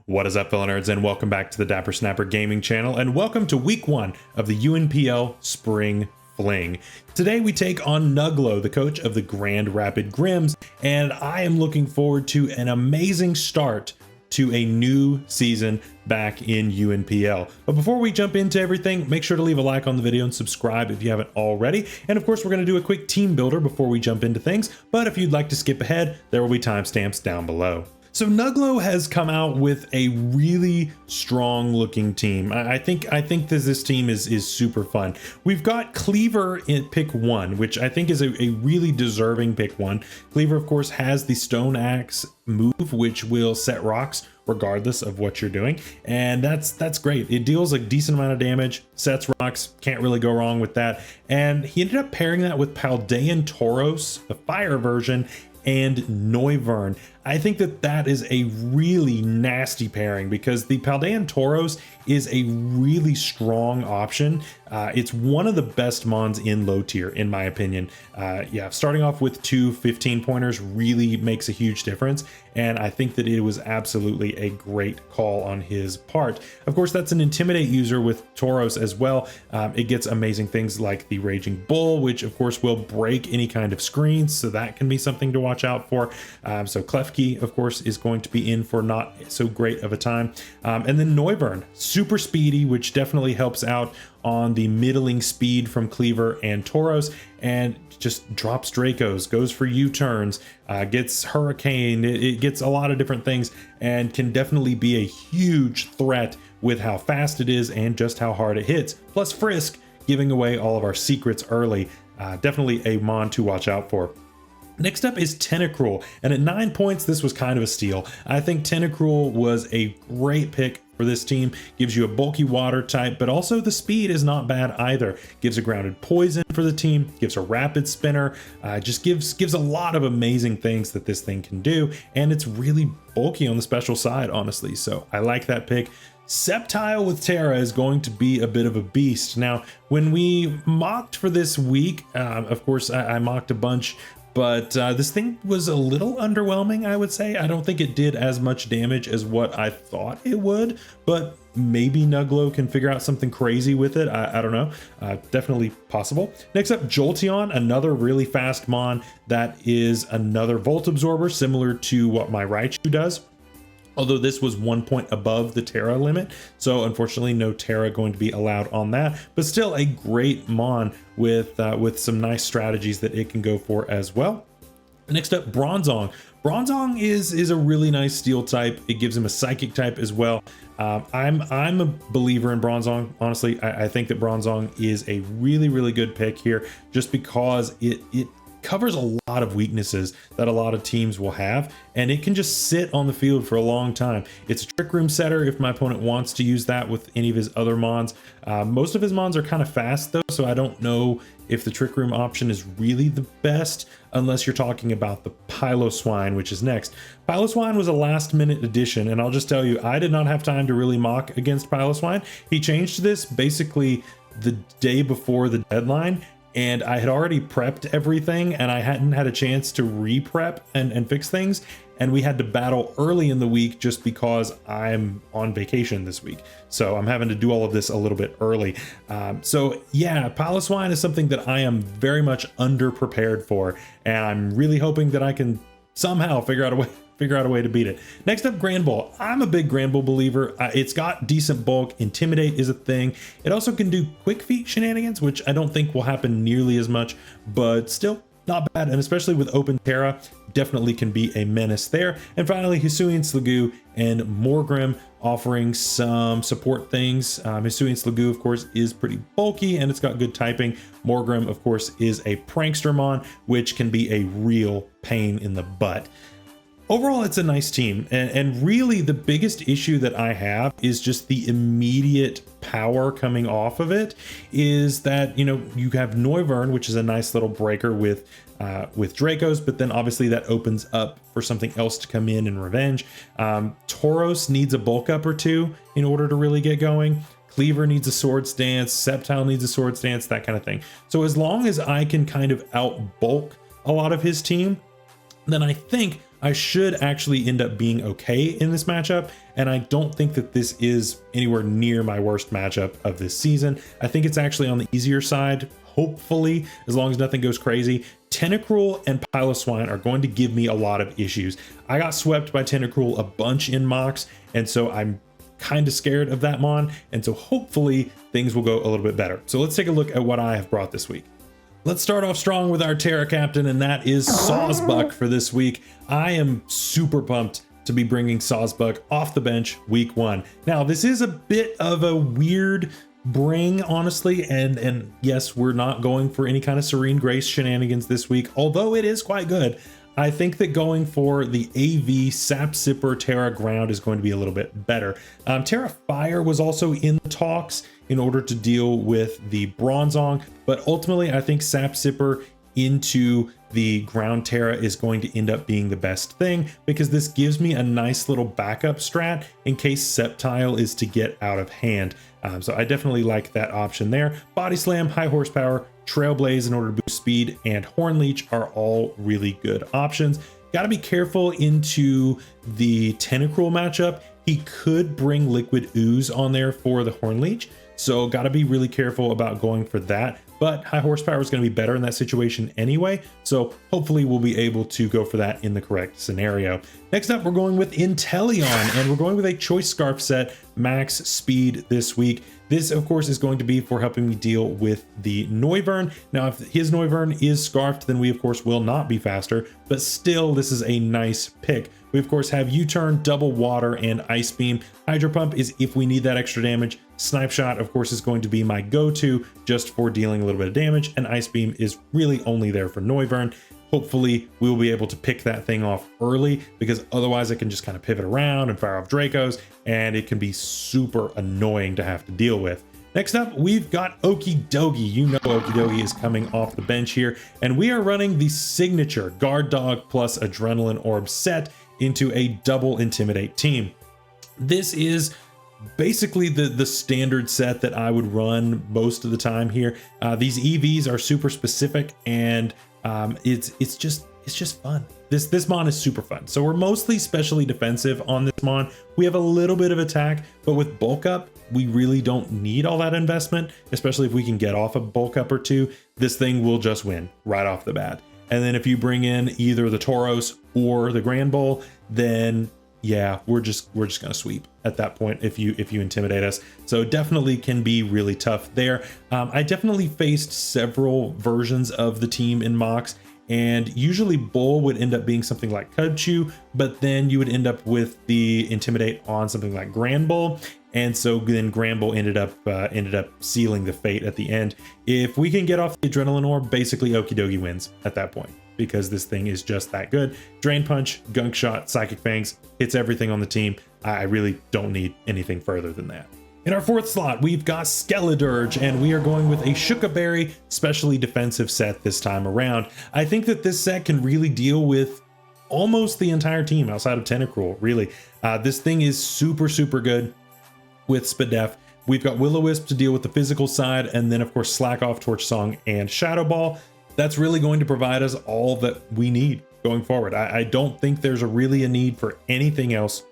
What is up, fellow nerds, and welcome back to the Dapper Snapper Gaming channel, and welcome to week 1 of the UNPL Spring Fling. Today we take on Nugglo, the coach of the Grand Rapid Grims, and I am looking forward to an amazing start to a new season back in UNPL. But before we jump into everything, make sure to leave a like on the video and subscribe if you haven't already. And of course, we're going to do a quick team builder before we jump into things. But if you'd like to skip ahead, there will be timestamps down below. So Nugglo has come out with a really strong looking team. I think this team is super fun. We've got Cleaver in pick 1, which I think is a really deserving pick 1. Cleaver, of course, has the Stone Axe move, which will set rocks regardless of what you're doing, and that's great. It deals a decent amount of damage, sets rocks, can't really go wrong with that. And he ended up pairing that with Paldean Tauros, the fire version, and Noivern. I think that is a really nasty pairing because the Paldean Tauros is a really strong option. It's one of the best mons in low tier, in my opinion. Yeah, starting off with two 15-pointers really makes a huge difference, and I think that it was absolutely a great call on his part. Of course, that's an Intimidate user with Tauros as well. It gets amazing things like the Raging Bull, which of course will break any kind of screens, so that can be something to watch out for. So Klefki, of course, is going to be in for not so great of a time. And then Noivern, super speedy, which definitely helps out on the middling speed from Cleaver and Tauros, and just drops Dracos, goes for U-turns, gets Hurricane, it gets a lot of different things, and can definitely be a huge threat with how fast it is and just how hard it hits. Plus Frisk, giving away all of our secrets early. Definitely a mon to watch out for. Next up is Tentacruel, and at 9 points, this was kind of a steal. I think Tentacruel was a great pick for this team. Gives you a bulky water type, but also the speed is not bad either. Gives a grounded poison for the team, gives a rapid spinner, just gives a lot of amazing things that this thing can do, and it's really bulky on the special side, honestly, so I like that pick. Sceptile with Terra is going to be a bit of a beast. Now, when we mocked for this week, of course, I mocked a bunch, but this thing was a little underwhelming, I would say. I don't think it did as much damage as what I thought it would, but maybe Nugglo can figure out something crazy with it. I don't know. Definitely possible. Next up, Jolteon, another really fast mon that is another Volt Absorber, similar to what my Raichu does. Although this was 1 point above the Terra limit, so unfortunately no Terra going to be allowed on that, but still a great mon with some nice strategies that it can go for as well. Next up, Bronzong. Bronzong is a really nice steel type. It gives him a psychic type as well. I'm a believer in Bronzong. Honestly, I think that Bronzong is a really good pick here, just because it covers a lot of weaknesses that a lot of teams will have, and it can just sit on the field for a long time. It's a trick room setter if my opponent wants to use that with any of his other mons. Most of his mons are kind of fast though, so I don't know if the trick room option is really the best, unless you're talking about the Piloswine, which is next. Piloswine was a last minute addition, and I'll just tell you, I did not have time to really mock against Piloswine. He changed this basically the day before the deadline, and I had already prepped everything, and I hadn't had a chance to re-prep and fix things, and we had to battle early in the week just because I'm on vacation this week. So I'm having to do all of this a little bit early. So yeah, Piloswine is something that I am very much under-prepared for, and I'm really hoping that I can somehow figure out a way to beat it. Next up, Grand Bull. I'm a big Grand Bull believer. It's got decent bulk. Intimidate is a thing. It also can do quick feet shenanigans, which I don't think will happen nearly as much, but still not bad. And especially with Open Terra, definitely can be a menace there. And finally, Hisuian Sliggoo and Morgrim offering some support things. Hisuian Sliggoo, of course, is pretty bulky and it's got good typing. Morgrim, of course, is a prankster mon, which can be a real pain in the butt. Overall, it's a nice team, and really the biggest issue that I have is just the immediate power coming off of it, is that, you know, you have Noivern, which is a nice little breaker with Dracos, but then obviously that opens up for something else to come in revenge. Tauros needs a bulk up or two in order to really get going. Cleaver needs a sword stance, Sceptile needs a sword stance, that kind of thing. So as long as I can kind of out bulk a lot of his team, then I think I should actually end up being okay in this matchup. And I don't think that this is anywhere near my worst matchup of this season. I think it's actually on the easier side, hopefully, as long as nothing goes crazy. Tentacruel and Piloswine are going to give me a lot of issues. I got swept by Tentacruel a bunch in mocks, and so I'm kind of scared of that mon, and so hopefully things will go a little bit better. So let's take a look at what I have brought this week. Let's start off strong with our Terra captain, and that is Sawsbuck for this week. I am super pumped to be bringing Sawsbuck off the bench week 1. Now, this is a bit of a weird bring, honestly, and yes, we're not going for any kind of Serene Grace shenanigans this week, although it is quite good. I think that going for the AV Sap Sipper Terra Ground is going to be a little bit better. Terra Fire was also in the talks in order to deal with the Bronzong, but ultimately I think Sap Sipper into the Ground Terra is going to end up being the best thing, because this gives me a nice little backup strat in case Sceptile is to get out of hand. So I definitely like that option there. Body Slam, High Horsepower, Trailblaze in order to boost speed, and Horn Leech are all really good options. Got to be careful into the Tentacruel matchup. He could bring Liquid Ooze on there for the Horn Leech, so got to be really careful about going for that. But High Horsepower is going to be better in that situation anyway, so hopefully we'll be able to go for that in the correct scenario. Next up, we're going with Inteleon, and we're going with a Choice Scarf set, max speed this week. This, of course, is going to be for helping me deal with the Noivern. Now, if his Noivern is scarfed, then we, of course, will not be faster, but still, this is a nice pick. We, of course, have U-Turn, Double Water, and Ice Beam. Hydro Pump is if we need that extra damage. Snipe Shot, of course, is going to be my go-to just for dealing a little bit of damage, and Ice Beam is really only there for Noivern. Hopefully, we'll be able to pick that thing off early, because otherwise I can just kind of pivot around and fire off Dracos, and it can be super annoying to have to deal with. Next up, we've got OKIDOGI. You know OKIDOGI is coming off the bench here, and we are running the signature Guard Dog plus Adrenaline Orb set into a double Intimidate team. This is basically the standard set that I would run most of the time here. These EVs are super specific, and it's just fun. This mon is super fun. So we're mostly specially defensive on this mon. We have a little bit of attack, but with bulk up, we really don't need all that investment, especially if we can get off a bulk up or two. This thing will just win right off the bat. And then if you bring in either the Tauros or the Grand Bull, then yeah, we're just gonna sweep at that point if you intimidate us. So definitely can be really tough there. I definitely faced several versions of the team in mocks, and usually Bull would end up being something like Cubchoo, but then you would end up with the Intimidate on something like Grand Bull, and so then Grand Bull ended up sealing the fate at the end. If we can get off the Adrenaline Orb, basically OKIDOGI wins at that point, because this thing is just that good. Drain Punch, Gunk Shot, Psychic Fangs, hits everything on the team. I really don't need anything further than that. In our fourth slot, we've got Skeledirge, and we are going with a Shookaberry specially defensive set this time around. I think that this set can really deal with almost the entire team outside of Tentacruel, really. This thing is super, super good with Spadef. We've got Will-O-Wisp to deal with the physical side, and then of course Slack Off, Torch Song, and Shadow Ball. That's really going to provide us all that we need going forward. I don't think there's really a need for anything else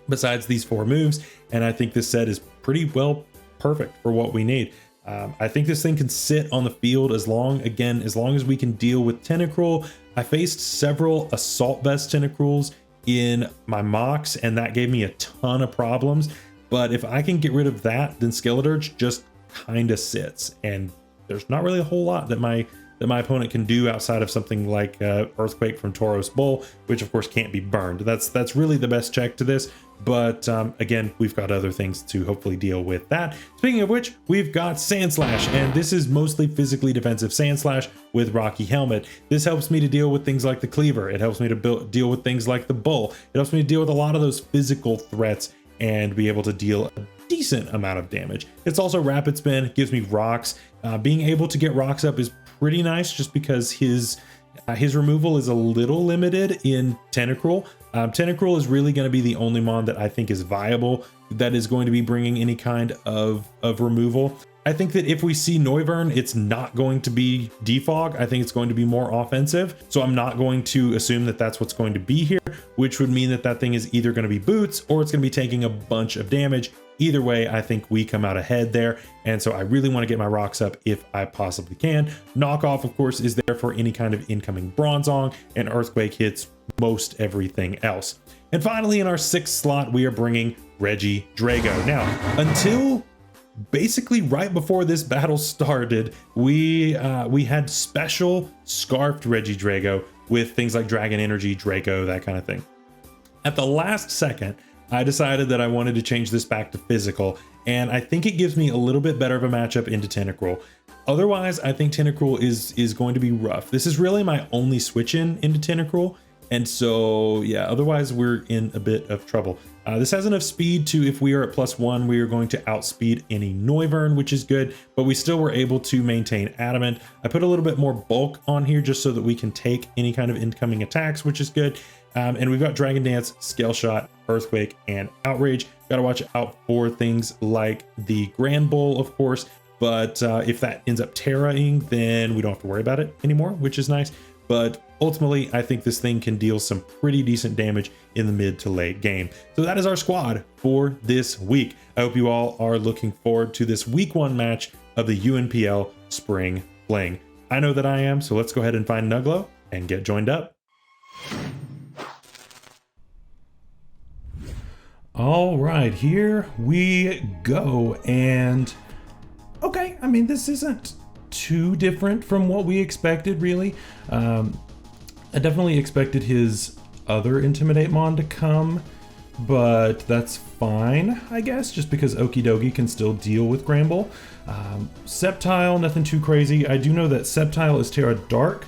besides these 4 moves, and I think this set is pretty well perfect for what we need. I think this thing can sit on the field as long as we can deal with Tentacruel. I faced several Assault Vest Tentacruels in my mocks, and that gave me a ton of problems. But if I can get rid of that, then Skeledirge just kind of sits, and there's not really a whole lot that my opponent can do outside of something like Earthquake from Tauros Bull, which of course can't be burned. That's really the best check to this, but again, we've got other things to hopefully deal with that. Speaking of which, we've got Sandslash, and this is mostly physically defensive Sandslash with Rocky Helmet. This helps me to deal with things like the Cleaver. It helps me to deal with things like the Bull. It helps me to deal with a lot of those physical threats and be able to deal a decent amount of damage. It's also Rapid Spin, gives me rocks. Being able to get rocks up is pretty nice, just because his removal is a little limited in Tentacruel. Tentacruel is really going to be the only mon that I think is viable that is going to be bringing any kind of removal. I think that if we see Noivern, it's not going to be defog. I think it's going to be more offensive. So I'm not going to assume that that's what's going to be here, which would mean that that thing is either going to be boots or it's going to be taking a bunch of damage. Either way, I think we come out ahead there. And so I really want to get my rocks up if I possibly can. Knockoff, of course, is there for any kind of incoming Bronzong, and Earthquake hits most everything else. And finally, in our 6th slot, we are bringing Reggie Drago. Now, until basically right before this battle started, we had special scarfed Reggie Drago with things like Dragon Energy, Draco, that kind of thing. At the last second, I decided that I wanted to change this back to physical, and I think it gives me a little bit better of a matchup into Tentacruel. Otherwise, I think Tentacruel is going to be rough. This is really my only switch into Tentacruel, and so yeah, otherwise we're in a bit of trouble. This has enough speed to, if we are at +1, we are going to outspeed any Noivern, which is good, but we still were able to maintain Adamant. I put a little bit more bulk on here just so that we can take any kind of incoming attacks, which is good. And we've got Dragon Dance, Scale Shot, Earthquake, and Outrage. Got to watch out for things like the Grand Bull, of course, but if that ends up terraing, then we don't have to worry about it anymore, which is nice. But ultimately, I think this thing can deal some pretty decent damage in the mid to late game. So that is our squad for this week. I hope you all are looking forward to this week 1 match of the UNPL Spring Fling. I know that I am, so let's go ahead and find Nugglo and get joined up. All right, here we go. And okay, I mean, this isn't too different from what we expected, really. I definitely expected his other Intimidate Mon to come, but that's fine, I guess, just because OKIDOGI can still deal with Gramble. Sceptile, nothing too crazy. I do know that Sceptile is Terra Dark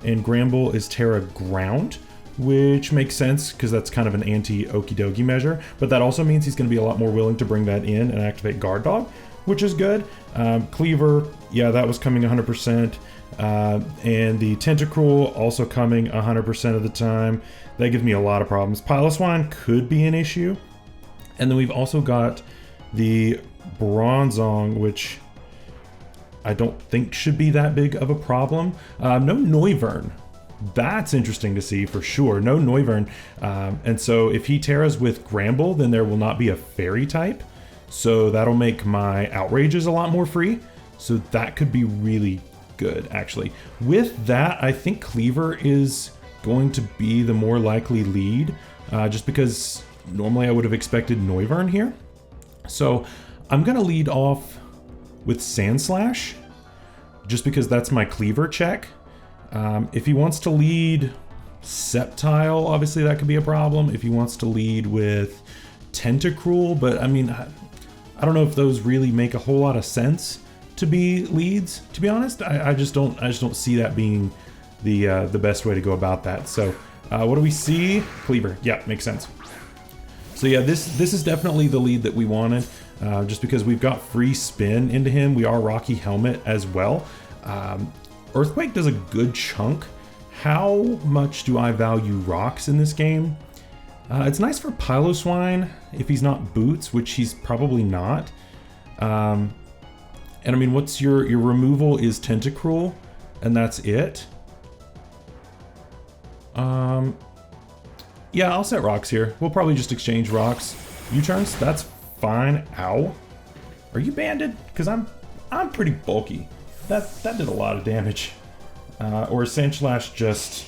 and Gramble is Terra Ground, which makes sense because that's kind of an anti-OKIDOGI measure, but that also means he's going to be a lot more willing to bring that in and activate Guard Dog, which is good. Cleaver, yeah, that was coming 100%. And the Tentacruel also coming 100% of the time. That gives me a lot of problems. Piloswine could be an issue. And then we've also got the Bronzong, which I don't think should be that big of a problem. No Noivern. That's interesting to see for sure. No Noivern. And so if he terras with Gramble, then there will not be a fairy type. So that'll make my Outrages a lot more free. So that could be really good, actually. With that, I think Cleaver is going to be the more likely lead, just because normally I would have expected Noivern here. So I'm going to lead off with Sandslash, just because that's my Cleaver check. If he wants to lead Sceptile, obviously that could be a problem. If he wants to lead with Tentacruel, but I mean, I don't know if those really make a whole lot of sense to be leads, to be honest. I just don't see that being the best way to go about that. So what do we see? Cleaver. Yeah, makes sense. So yeah, this is definitely the lead that we wanted, just because we've got free spin into him. We are Rocky Helmet as well. Earthquake does a good chunk. How much do I value rocks in this game? It's nice for Piloswine if he's not Boots, which he's probably not. And I mean, what's your removal is Tentacruel, and that's it. Yeah, I'll set rocks here. We'll probably just exchange rocks. U-turns, that's fine. Ow. Are you banded? Because I'm pretty bulky. That did a lot of damage. Or is Sandslash just...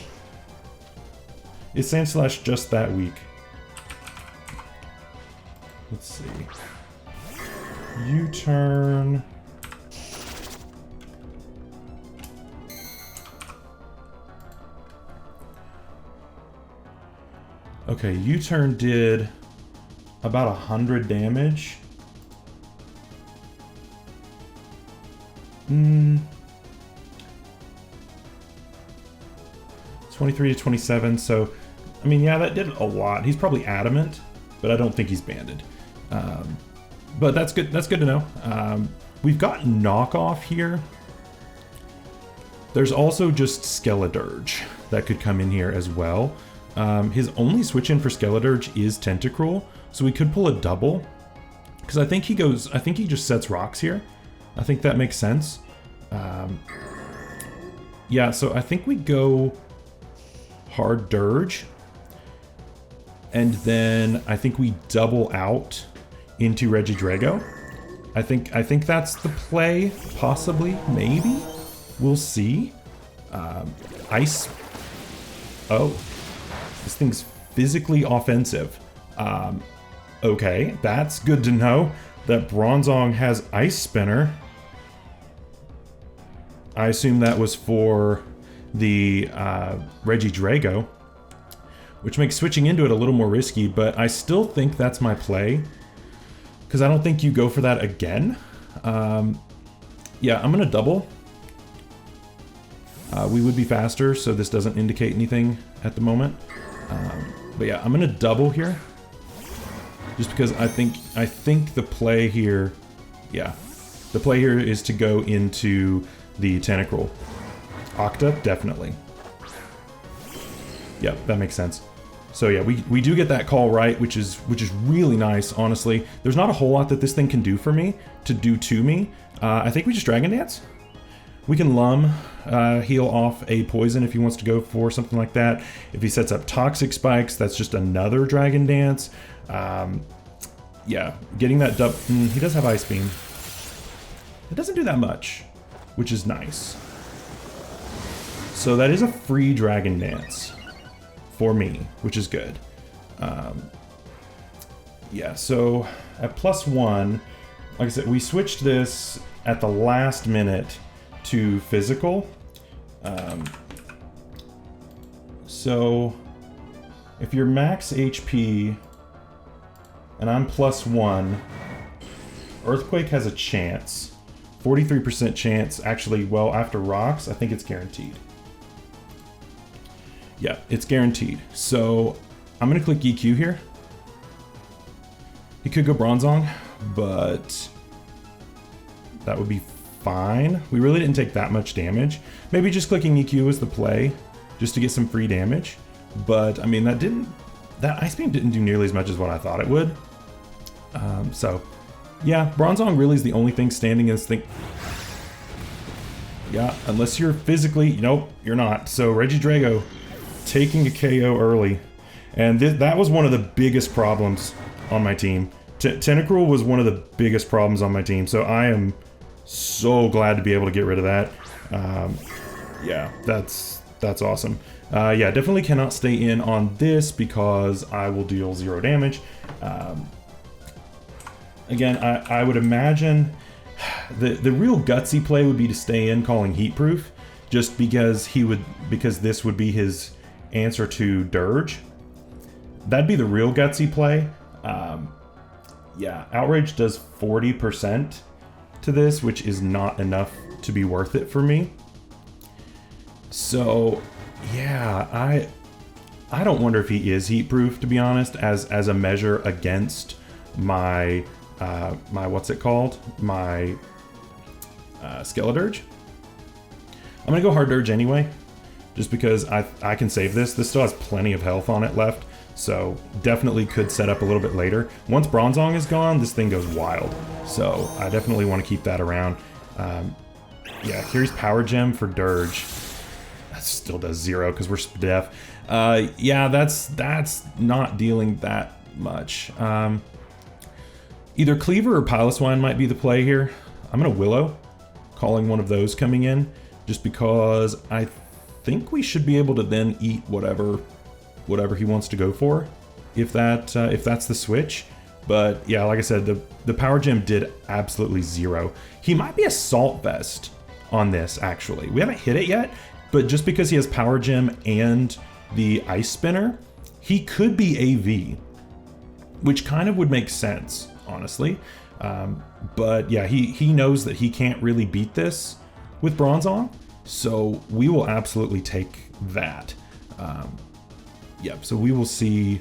Is Sandslash just that weak? Let's see. U-turn... Okay, U-turn did about 100 damage. 23 to 27, so I mean, yeah, that did a lot. He's probably adamant, but I don't think he's banded. But that's good. That's good to know. We've got knockoff here. There's also just Skeledirge that could come in here as well. His only switch in for Skeledirge is Tentacruel, so we could pull a double. Because I think he just sets rocks here. I think that makes sense. Yeah, so I think we go hard dirge. And then I think we double out into Regidrago. I think that's the play, possibly, maybe. We'll see. Ice. Oh, this thing's physically offensive. Okay, that's good to know that Bronzong has Ice Spinner. I assume that was for the Regidrago, which makes switching into it a little more risky, but I still think that's my play, because I don't think you go for that again. Yeah, I'm gonna double. We would be faster, so this doesn't indicate anything at the moment. But yeah, I'm gonna double here, just because I think the play here, yeah, the play here is to go into the Tentacruel. Octa, definitely. Yep, that makes sense. So yeah, we do get that call right, which is really nice, honestly. There's not a whole lot that this thing can do for me, to me. I think we just Dragon Dance. We can Lum, heal off a poison if he wants to go for something like that. If he sets up Toxic Spikes, that's just another Dragon Dance. Yeah, getting that dub, he does have Ice Beam. It doesn't do that much, which is nice. So that is a free Dragon Dance for me, which is good. Yeah, so at +1, like I said, we switched this at the last minute to physical. So if you're max HP and I'm +1, Earthquake has a chance. 43% chance, actually, well, after rocks, I think it's guaranteed. Yeah, it's guaranteed. So I'm gonna click EQ here. He could go Bronzong, but that would be fine. We really didn't take that much damage. Maybe just clicking EQ was the play, just to get some free damage. But I mean, that Ice Beam didn't do nearly as much as what I thought it would. So yeah, Bronzong really is the only thing standing in this thing. Yeah, unless you're physically, nope, you're not. So Regidrago taking a KO early. And that was one of the biggest problems on my team. Tentacruel was one of the biggest problems on my team. So I am so glad to be able to get rid of that. Yeah, that's awesome. Yeah, definitely cannot stay in on this because I will deal 0 damage. Again, I would imagine the real gutsy play would be to stay in calling Heat Proof, just because this would be his answer to Dirge. That'd be the real gutsy play. Yeah, Outrage does 40% to this, which is not enough to be worth it for me. So yeah, I don't wonder if he is Heat Proof, to be honest, as a measure against my my what's it called? My Skeledirge. I'm gonna go Hard Dirge anyway, just because I can save this. This still has plenty of health on it left, so definitely could set up a little bit later. Once Bronzong is gone, this thing goes wild, so I definitely want to keep that around. Yeah, here's Power Gem for Dirge. That still does 0 because we're Spadef. Yeah, that's not dealing that much. Either Cleaver or Piloswine might be the play here. I'm gonna Willow, calling one of those coming in, just because I think we should be able to then eat whatever he wants to go for, if that's the switch. But yeah, like I said, the Power Gem did absolutely 0. He might be a Salt Vest on this, actually. We haven't hit it yet, but just because he has Power Gem and the Ice Spinner, he could be AV, which kind of would make sense, honestly. But yeah, he knows that he can't really beat this with Bronzong, so we will absolutely take that. Yep, so we will see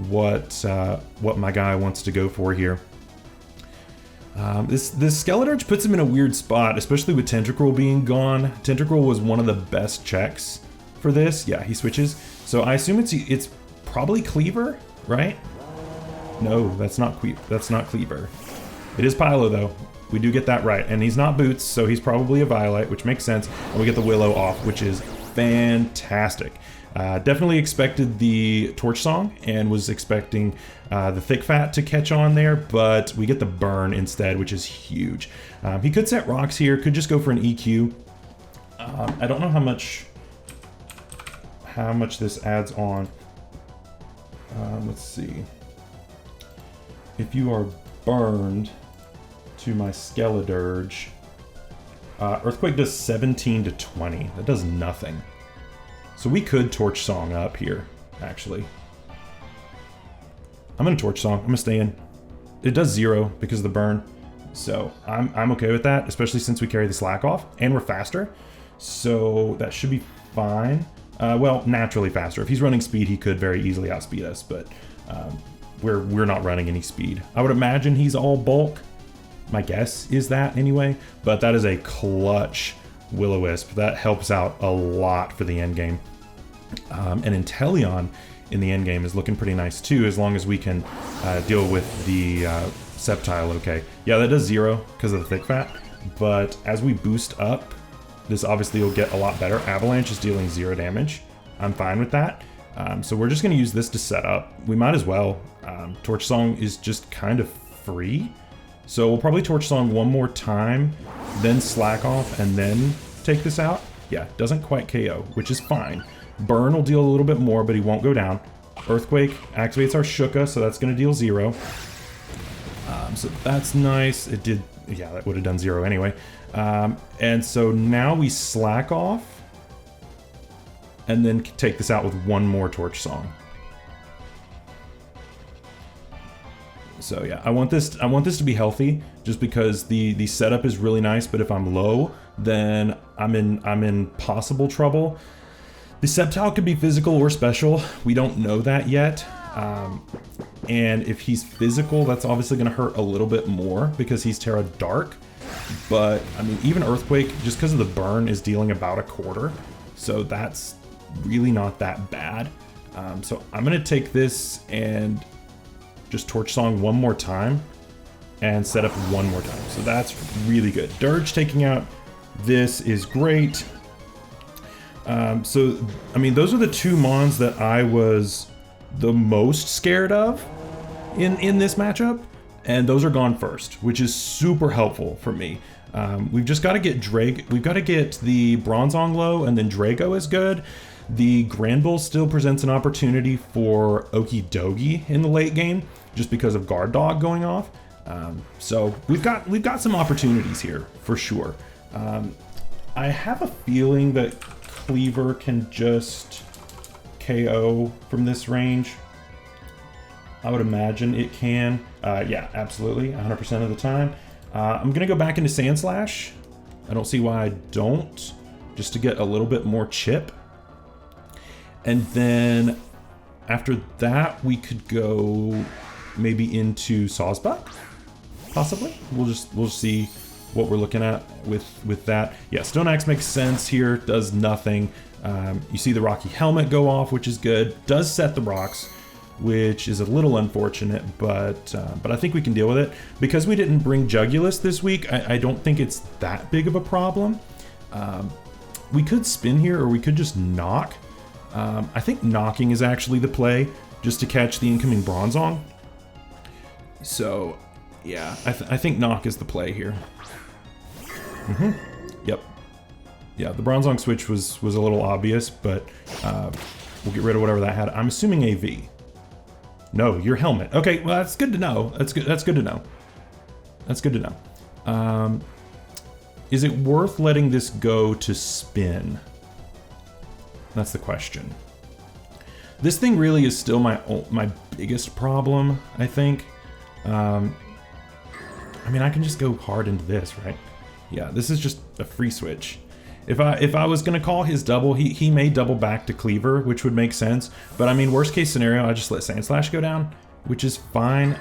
what my guy wants to go for here. This Skeledirge puts him in a weird spot, especially with Tentacruel being gone. Tentacruel was one of the best checks for this. Yeah, he switches. So I assume it's probably Cleaver, right? No, that's not Cleaver. It is Pylo though. We do get that right. And he's not Boots, so he's probably a Violet, which makes sense. And we get the Willow off, which is fantastic. Definitely expected the Torch Song and was expecting the Thick Fat to catch on there, but we get the Burn instead, which is huge. He could set rocks here, could just go for an EQ. I don't know how much this adds on. Let's see. If you are burned to my Skeledirge, Earthquake does 17 to 20. That does nothing. So we could Torch Song up here, actually. I'm gonna Torch Song. I'm gonna stay in. It does 0 because of the burn. So I'm okay with that, especially since we carry the slack off and we're faster. So that should be fine. Well, naturally faster. If he's running speed, he could very easily outspeed us, but we're not running any speed. I would imagine he's all bulk. My guess is that anyway, but that is a clutch Will-O-Wisp. That helps out a lot for the end game. And Inteleon in the end game is looking pretty nice too, as long as we can deal with the Sceptile okay. Yeah, that does 0 because of the Thick Fat, but as we boost up, this obviously will get a lot better. Avalanche is dealing 0 damage. I'm fine with that. So we're just going to use this to set up. We might as well. Torch Song is just kind of free. So we'll probably Torch Song one more time, then slack off, and then take this out. Yeah, doesn't quite KO, which is fine. Burn will deal a little bit more, but he won't go down. Earthquake activates our Shuka, so that's going to deal 0. So that's nice. It did, yeah, that would have done 0 anyway. And so now we slack off, and then take this out with one more Torch Song. So yeah, I want this to be healthy, just because the setup is really nice. But if I'm low, then I'm in possible trouble. The Sceptile could be physical or special. We don't know that yet. And if he's physical, that's obviously going to hurt a little bit more because he's Terra Dark. But I mean, even Earthquake, just because of the burn, is dealing about a quarter. So that's really not that bad. So I'm going to take this and just Torch Song one more time and set up one more time. So that's really good. Dirge taking out this is great. So, I mean, those are the two mons that I was the most scared of in this matchup, and those are gone first, which is super helpful for me. We've just got to get Drake. We've got to get the Bronzong low, and then Drago is good. The Granbull still presents an opportunity for Okidogi in the late game, just because of Guard Dog going off. So we've got some opportunities here for sure. I have a feeling that Cleaver can just KO from this range. I would imagine it can. Yeah, absolutely, 100% of the time. I'm gonna go back into Sand Slash. I don't see why I don't, just to get a little bit more chip. And then after that, we could go maybe into Sawsbuck, possibly. We'll see what we're looking at with that. Yeah, Stone Axe makes sense here, does nothing. You see the Rocky Helmet go off, which is good. Does set the rocks, which is a little unfortunate, but I think we can deal with it. Because we didn't bring Jugulus this week, I don't think it's that big of a problem. We could spin here, or we could just knock. I think knocking is actually the play, just to catch the incoming Bronzong. So, yeah, I think knock is the play here. Yep. Yeah, the Bronzong switch was a little obvious, but we'll get rid of whatever that had. I'm assuming AV. No, your helmet. Okay, well, that's good to know. That's good to know. That's good to know. Is it worth letting this go to spin? That's the question. This thing really is still my biggest problem, I think. I mean, I can just go hard into this, right? Yeah, this is just a free switch. If I was gonna call his double, he may double back to Cleaver, which would make sense. But I mean, worst case scenario, I just let Sand Slash go down, which is fine.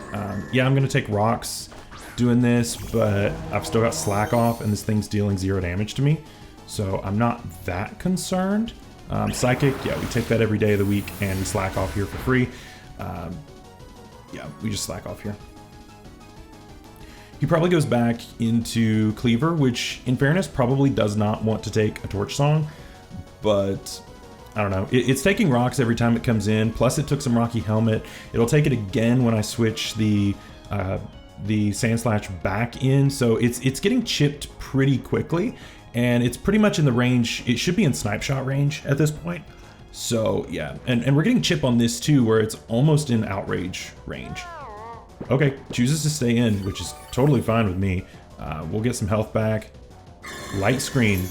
Yeah, I'm gonna take rocks doing this, but I've still got Slack off, and this thing's dealing 0 damage to me, so I'm not that concerned. Psychic, yeah, we take that every day of the week, and we Slack off here for free. Yeah, we just Slack off here. He probably goes back into Cleaver, which in fairness probably does not want to take a Torch Song, but I don't know. It's taking rocks every time it comes in, plus it took some Rocky Helmet. It'll take it again when I switch the Sand Slash back in, so it's getting chipped pretty quickly, and it's pretty much in the range. It should be in snipe shot range at this point. So yeah, and we're getting chip on this too, where it's almost in outrage range. Okay, chooses to stay in, which is totally fine with me. We'll get some health back. Light screen,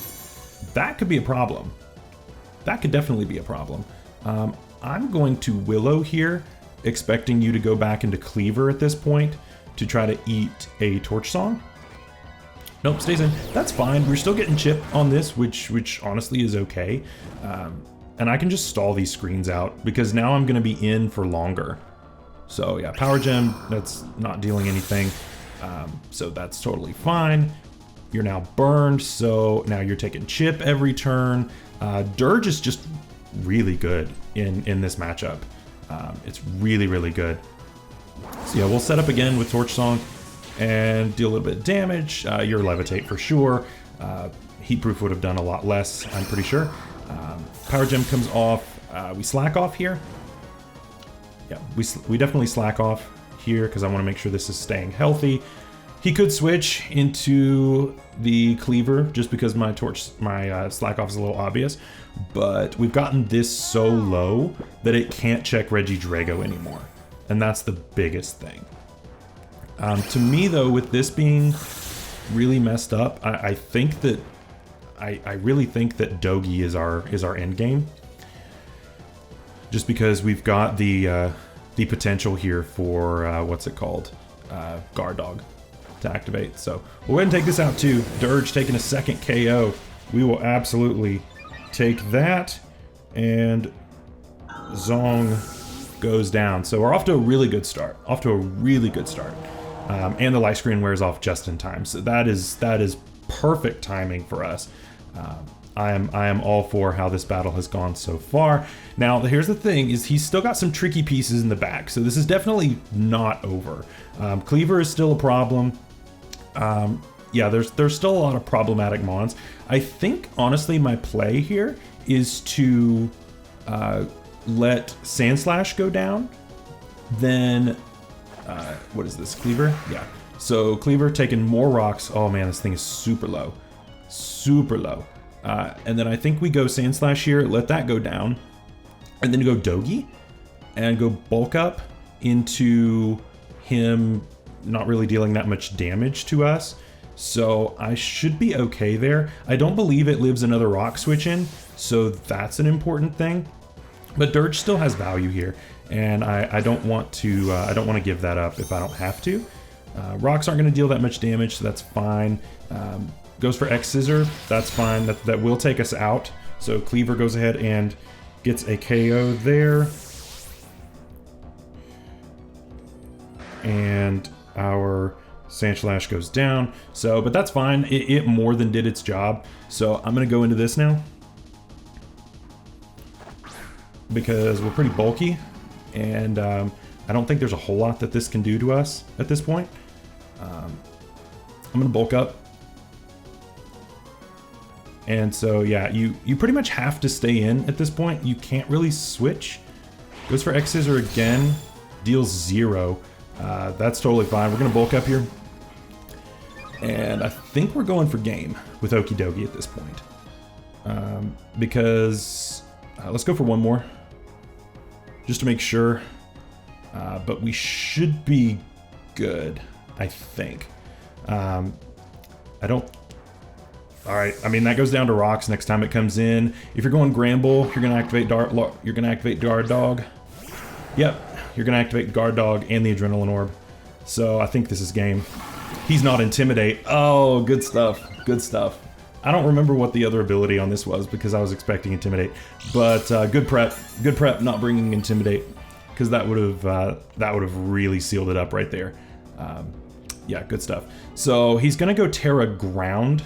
that could be a problem. That could definitely be a problem. I'm going to Willow here, expecting you to go back into Cleaver at this point to try to eat a Torch Song. Nope, stays in. That's fine. We're still getting chip on this, which honestly is okay. And I can just stall these screens out because now I'm going to be in for longer. So yeah, Power Gem, that's not dealing anything. So that's totally fine. You're now burned, so now you're taking chip every turn. Dirge is just really good in this matchup. It's really, really good. So yeah, we'll set up again with Torch Song and deal a little bit of damage. Your Levitate for sure. Heat Proof would have done a lot less, I'm pretty sure. Power Gem comes off. We slack off here. Yeah, we definitely slack off here because I want to make sure this is staying healthy. He could switch into the Cleaver just because my slack off is a little obvious, but we've gotten this so low that it can't check Regidrago anymore, and that's the biggest thing. To me though, with this being really messed up, I think that I really think that Dogi is our end game. Just because we've got the potential here for what's it called, Guard Dog to activate. So we'll go ahead and take this out too. Dirge taking a second KO. We will absolutely take that, and Zong goes down. So we're off to a really good start. And the light screen wears off just in time. So that is perfect timing for us. I am all for how this battle has gone so far. Now, here's the thing, is he's still got some tricky pieces in the back, so this is definitely not over. Cleaver is still a problem. Yeah, there's still a lot of problematic mons. I think, honestly, my play here is to let Sand Slash go down, then, what is this, Cleaver? Yeah, so Cleaver taking more rocks. Oh man, this thing is super low. Super low. And then I think we go Sand Slash here, let that go down, and then go Dogi, and go bulk up into him not really dealing that much damage to us. So I should be okay there. I don't believe it lives another rock switch in, so that's an important thing. But Dirge still has value here, and I don't want to give that up if I don't have to. Rocks aren't going to deal that much damage, so that's fine. Goes for X Scissor, that's fine. That will take us out. So Cleaver goes ahead and gets a KO there. And our Sand Slash goes down. So, but that's fine. It more than did its job. So I'm gonna go into this now, because we're pretty bulky, and I don't think there's a whole lot that this can do to us at this point. I'm gonna bulk up. And so, yeah, you pretty much have to stay in at this point. You can't really switch. Goes for X Scissor again, deals 0. That's totally fine. We're gonna bulk up here. And I think we're going for game with OKIDOGI at this point. Because, let's go for one more, just to make sure. But we should be good, I think. All right, I mean, that goes down to rocks next time it comes in. If you're going Gramble, you're gonna activate Guard Dog. Yep, you're gonna activate Guard Dog and the Adrenaline Orb. So I think this is game. He's not Intimidate. Oh, good stuff, good stuff. I don't remember what the other ability on this was because I was expecting Intimidate, but good prep, not bringing Intimidate, because that would have really sealed it up right there. Yeah, good stuff. So he's gonna go Terra Ground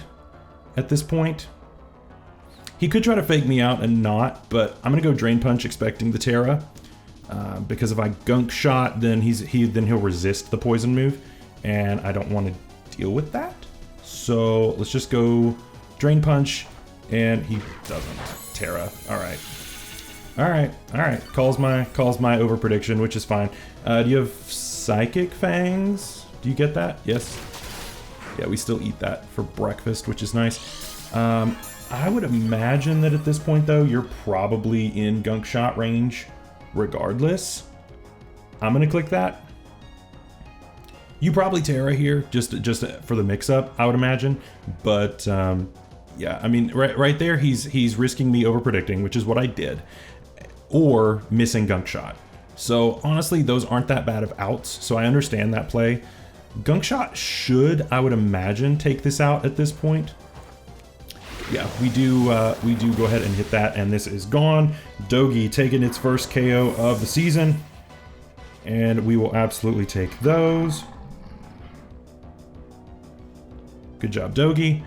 at this point. He could try to fake me out and not, but I'm gonna go Drain Punch expecting the Terra, because if I Gunk Shot, then he'll resist the poison move, and I don't want to deal with that. So let's just go Drain Punch, and he doesn't. Terra. All right. All right. All right. Calls my over prediction, which is fine. Do you have Psychic Fangs? Do you get that? Yes. Yeah, we still eat that for breakfast, which is nice. I would imagine that at this point, though, you're probably in gunk shot range regardless. I'm going to click that. You probably Terra here, just for the mix-up, I would imagine. But, yeah, I mean, right there, he's risking me over-predicting, which is what I did, or missing gunk shot. So, honestly, those aren't that bad of outs, so I understand that play. Gunk shot should, I would imagine, take this out at this point. Yeah, we do go ahead and hit that, and this is gone. Dogi taking its first KO of the season, and we will absolutely take those. Good job, Dogi.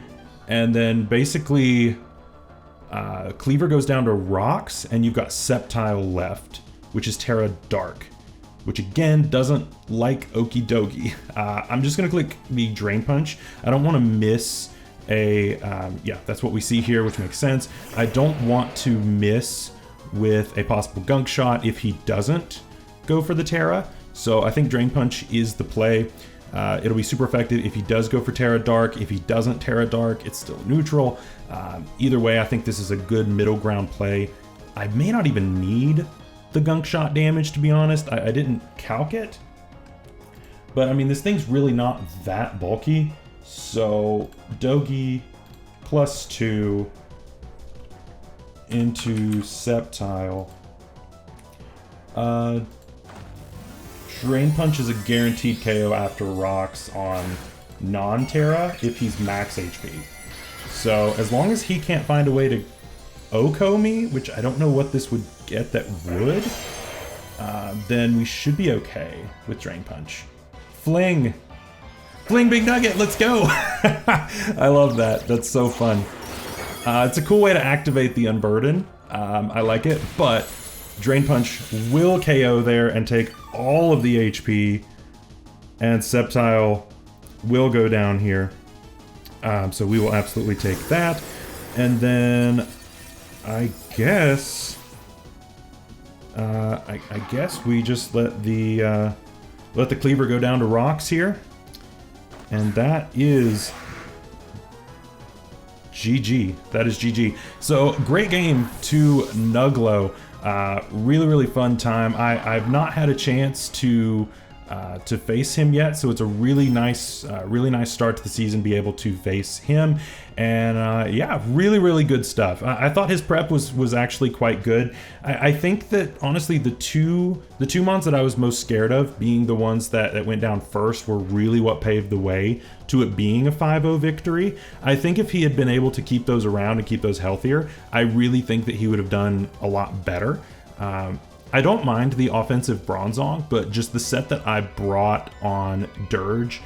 And then basically, Cleaver goes down to rocks, and you've got Sceptile left, which is Terra Dark, which again doesn't like OKIDOGI. I'm just gonna click the Drain Punch. I don't want to miss a, yeah, that's what we see here, which makes sense. I don't want to miss with a possible gunk shot if he doesn't go for the Terra. So I think Drain Punch is the play. It'll be super effective if he does go for Terra Dark. If he doesn't Terra Dark, it's still neutral. Either way, I think this is a good middle ground play. I may not even need the gunk shot damage, to be honest. I didn't calc it. But I mean, this thing's really not that bulky. So Dogi +2 into Sceptile. Drain Punch is a guaranteed KO after rocks on non-Terra if he's max HP. So as long as he can't find a way to OHKO me, which I don't know what this would get that would, then we should be okay with Drain Punch. Fling! Fling Big Nugget, let's go! I love that, that's so fun. It's a cool way to activate the Unburden. I like it, but Drain Punch will KO there and take all of the HP, and Sceptile will go down here. So we will absolutely take that. And then I guess I guess we just let the Cleaver go down to rocks here. And that is GG. That is GG. So great game to Nugglo. Really fun time. I've not had a chance to face him yet, so it's a really nice start to the season. Be able to face him, and yeah, really good stuff. I thought his prep was actually quite good. I think that honestly, the two mons that I was most scared of, being the ones that went down first, were really what paved the way to it being a 5-0 victory. I think if he had been able to keep those around and keep those healthier, I really think that he would have done a lot better. I don't mind the offensive Bronzong, but just the set that I brought on Dirge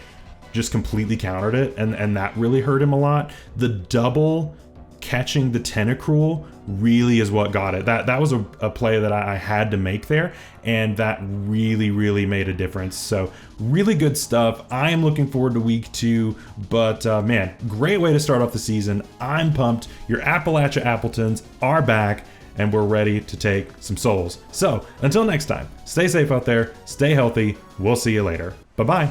just completely countered it, and that really hurt him a lot. The double catching the Tentacruel really is what got it. That was a play that I had to make there, and that really made a difference. So really good stuff. I am looking forward to week 2, but man, great way to start off the season. I'm pumped. Your Appalachia Appletons are back, and we're ready to take some souls. So until next time, stay safe out there, stay healthy. We'll see you later. Bye-bye.